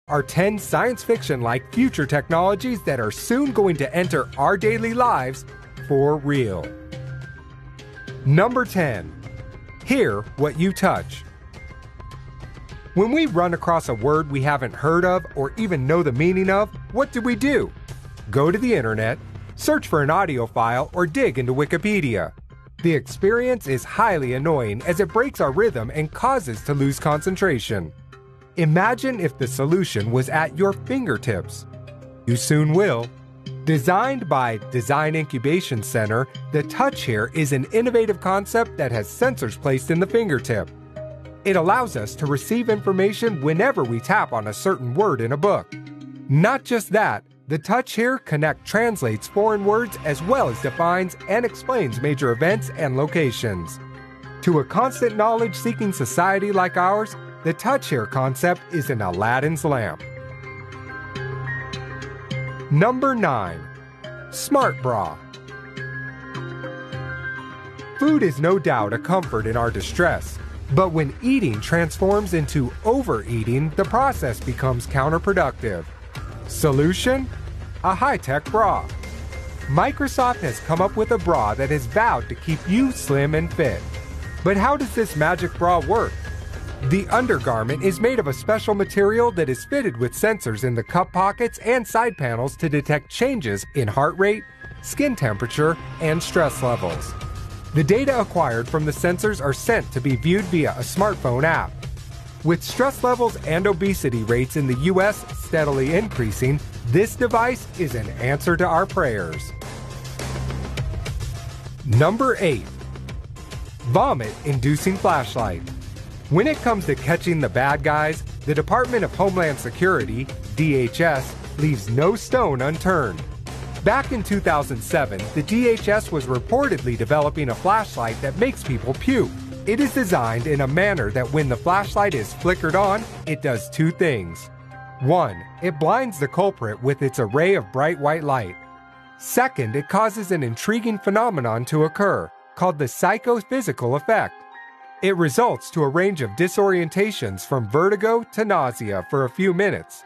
are 10 science fiction-like future technologies that are soon going to enter our daily lives for real. Number 10. Hear what you touch. When we run across a word we haven't heard of or even know the meaning of, what do? Go to the internet, search for an audio file, or dig into Wikipedia. The experience is highly annoying as it breaks our rhythm and causes to lose concentration. Imagine if the solution was at your fingertips. You soon will. Designed by Design Incubation Center, the Touch Here is an innovative concept that has sensors placed in the fingertip. It allows us to receive information whenever we tap on a certain word in a book. Not just that, the Touch Here Connect translates foreign words as well as defines and explains major events and locations. To a constant knowledge-seeking society like ours, the Touch Here concept is an Aladdin's lamp. Number 9. Smart Bra. Food is no doubt a comfort in our distress, but when eating transforms into overeating, the process becomes counterproductive. Solution? A high-tech bra. Microsoft has come up with a bra that has vowed to keep you slim and fit. But how does this magic bra work? The undergarment is made of a special material that is fitted with sensors in the cup pockets and side panels to detect changes in heart rate, skin temperature, and stress levels. The data acquired from the sensors are sent to be viewed via a smartphone app. With stress levels and obesity rates in the US steadily increasing, this device is an answer to our prayers. Number 8. Vomit-inducing flashlight. When it comes to catching the bad guys, the Department of Homeland Security, DHS, leaves no stone unturned. Back in 2007, the DHS was reportedly developing a flashlight that makes people puke. It is designed in a manner that when the flashlight is flickered on, it does two things. 1. It blinds the culprit with its array of bright white light. Second, it causes an intriguing phenomenon to occur, called the psychophysical effect. It results to a range of disorientations from vertigo to nausea for a few minutes.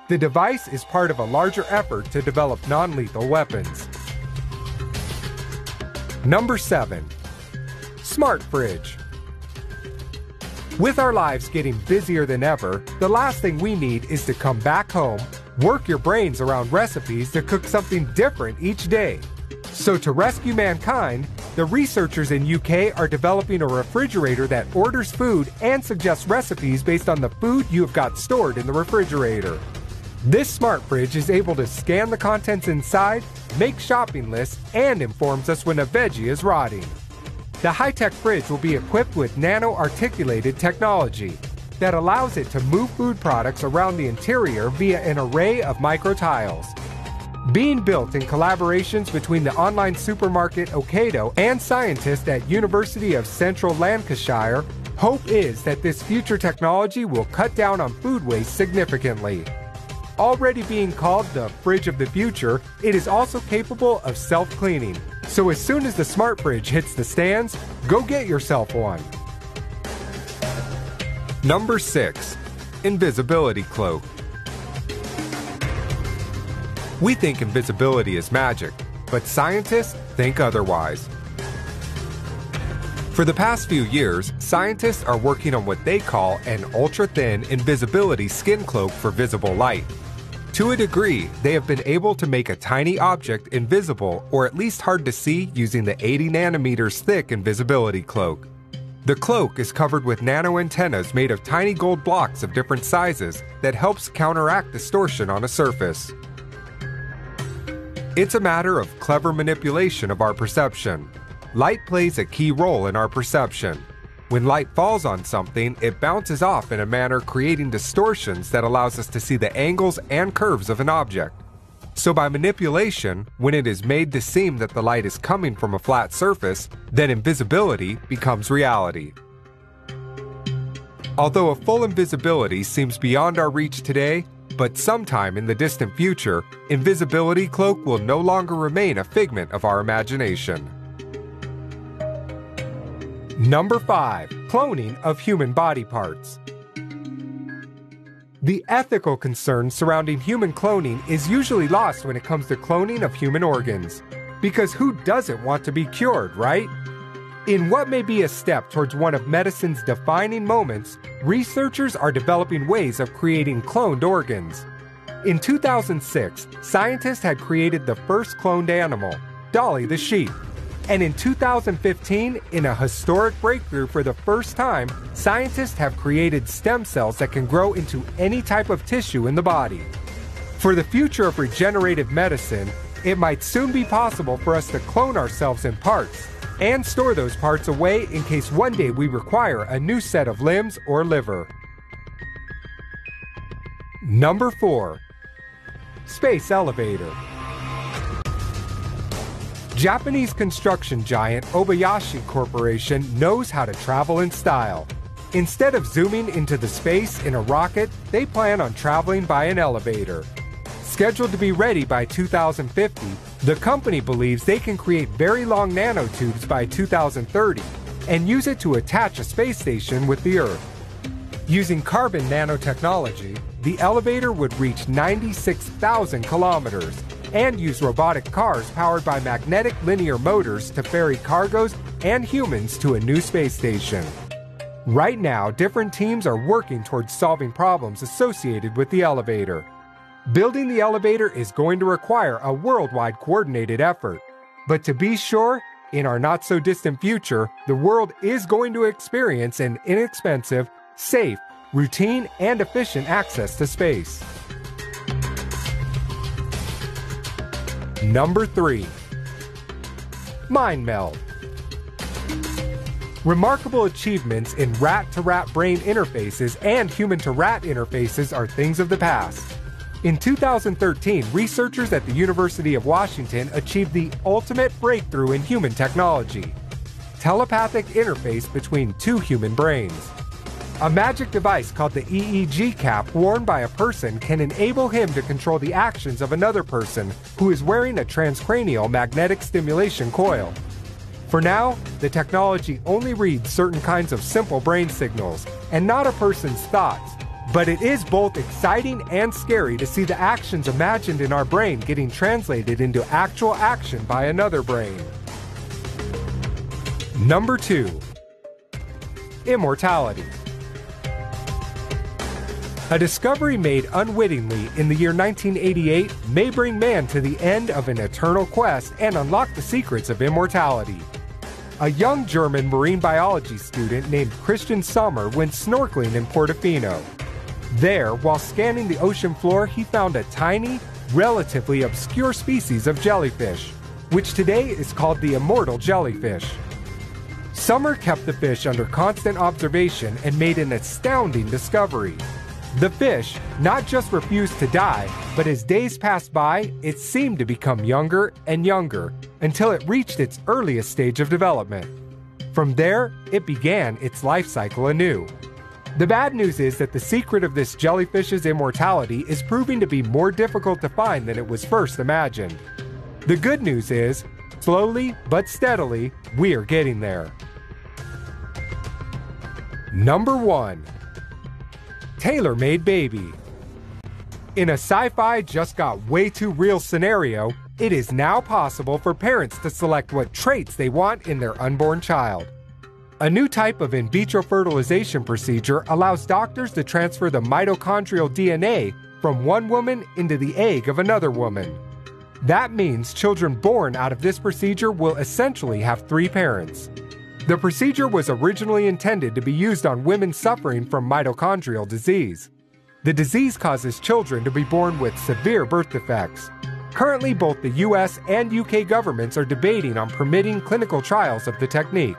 The device is part of a larger effort to develop non-lethal weapons. Number 7. Smart Fridge. With our lives getting busier than ever, the last thing we need is to come back home, work your brains around recipes to cook something different each day. So to rescue mankind, the researchers in UK are developing a refrigerator that orders food and suggests recipes based on the food you have got stored in the refrigerator. This smart fridge is able to scan the contents inside, make shopping lists, and informs us when a veggie is rotting. The high-tech fridge will be equipped with nano-articulated technology that allows it to move food products around the interior via an array of micro-tiles. Being built in collaborations between the online supermarket Ocado and scientists at University of Central Lancashire, hope is that this future technology will cut down on food waste significantly. Already being called the fridge of the future, it is also capable of self-cleaning. So as soon as the smart fridge hits the stands, go get yourself one. Number 6. Invisibility cloak. We think invisibility is magic, but scientists think otherwise. For the past few years, scientists are working on what they call an ultra-thin invisibility skin cloak for visible light. To a degree, they have been able to make a tiny object invisible or at least hard to see using the 80 nanometers thick invisibility cloak. The cloak is covered with nano antennas made of tiny gold blocks of different sizes that helps counteract distortion on a surface. It's a matter of clever manipulation of our perception. Light plays a key role in our perception. When light falls on something, it bounces off in a manner creating distortions that allows us to see the angles and curves of an object. So by manipulation, when it is made to seem that the light is coming from a flat surface, then invisibility becomes reality. Although a full invisibility seems beyond our reach today, but sometime in the distant future, invisibility cloak will no longer remain a figment of our imagination. Number 5. Cloning of human body parts. The ethical concern surrounding human cloning is usually lost when it comes to cloning of human organs. Because who doesn't want to be cured, right? In what may be a step towards one of medicine's defining moments, researchers are developing ways of creating cloned organs. In 2006, scientists had created the first cloned animal, Dolly the sheep. And in 2015, in a historic breakthrough for the first time, scientists have created stem cells that can grow into any type of tissue in the body. For the future of regenerative medicine, it might soon be possible for us to clone ourselves in parts and store those parts away in case one day we require a new set of limbs or liver. Number 4. Space Elevator. Japanese construction giant Obayashi Corporation knows how to travel in style. Instead of zooming into the space in a rocket, they plan on traveling by an elevator. Scheduled to be ready by 2050, the company believes they can create very long nanotubes by 2030 and use it to attach a space station with the Earth. Using carbon nanotechnology, the elevator would reach 96,000 kilometers and use robotic cars powered by magnetic linear motors to ferry cargoes and humans to a new space station. Right now, different teams are working towards solving problems associated with the elevator. Building the elevator is going to require a worldwide coordinated effort. But to be sure, in our not-so-distant future, the world is going to experience an inexpensive, safe, routine, and efficient access to space. Number 3. Mind meld. Remarkable achievements in rat-to-rat brain interfaces and human-to-rat interfaces are things of the past. In 2013, researchers at the University of Washington achieved the ultimate breakthrough in human technology: telepathic interface between two human brains. A magic device called the EEG cap worn by a person can enable him to control the actions of another person who is wearing a transcranial magnetic stimulation coil. For now, the technology only reads certain kinds of simple brain signals and not a person's thoughts. But it is both exciting and scary to see the actions imagined in our brain getting translated into actual action by another brain. Number 2. Immortality. A discovery made unwittingly in the year 1988 may bring man to the end of an eternal quest and unlock the secrets of immortality. A young German marine biology student named Christian Sommer went snorkeling in Portofino. There, while scanning the ocean floor, he found a tiny, relatively obscure species of jellyfish, which today is called the immortal jellyfish. Sommer kept the fish under constant observation and made an astounding discovery. The fish not just refused to die, but as days passed by, it seemed to become younger and younger until it reached its earliest stage of development. From there, it began its life cycle anew. The bad news is that the secret of this jellyfish's immortality is proving to be more difficult to find than it was first imagined. The good news is, slowly but steadily, we're getting there. Number 1. Tailor-made baby. In a sci-fi just got way too real scenario, it is now possible for parents to select what traits they want in their unborn child. A new type of in vitro fertilization procedure allows doctors to transfer the mitochondrial DNA from one woman into the egg of another woman. That means children born out of this procedure will essentially have 3 parents. The procedure was originally intended to be used on women suffering from mitochondrial disease. The disease causes children to be born with severe birth defects. Currently, both the US and UK governments are debating on permitting clinical trials of the technique.